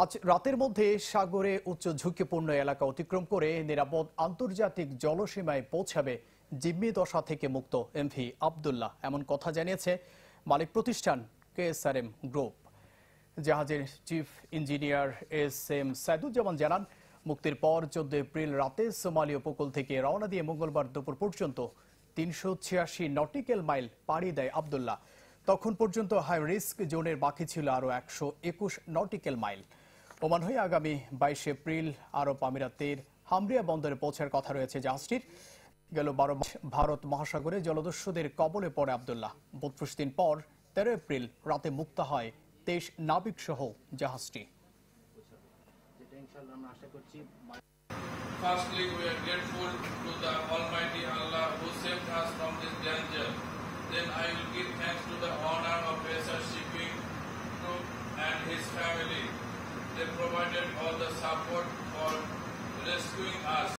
আজ রাতের মধ্যে সাগরে উচ্চ ঝুঁকিপূর্ণ এলাকা অতিক্রম করে নিরাপদ আন্তর্জাতিক জলসীমায় পৌঁছাবে জিম্মি দশা থেকে মুক্ত এমভি আব্দুল্লাহ, এমন কথা জানিয়েছে মালিক প্রতিষ্ঠান কেএসআরএম গ্রুপ। জাহাজের চিফ ইঞ্জিনিয়ার এস.এম. সাইদুজ্জামান জানান, মুক্তির পর 14 এপ্রিল রাতে সোমালি উপকূল থেকে রওনা দিয়ে মঙ্গলবার দুপুর পর্যন্ত 386 নটিক্যাল মাইল পাড়ি দেয় আব্দুল্লাহ। তখন পর্যন্ত হাই রিস্ক জোনের বাকি ছিল আরও 121 নটিক্যাল মাইল। ওমান হয়ে আগামী 22 এপ্রিল আরব আমিরাতের হামরিয়া বন্দরে পৌঁছার কথা রয়েছে জাহাজটির। গেল 12 মাস ভারত মহাসাগরে জলদস্যুদের কবলে পড়ে আব্দুল্লাহ। 32 দিন পর 13 এপ্রিল রাতে মুক্ত হয় 23 নাবিক সহ জাহাজটি। Firstly, we are grateful to the Almighty Allah who saved us from this danger. Then I will give thanks to the owner of Vessel Shipping Group and his family. They provided all the support for rescuing us.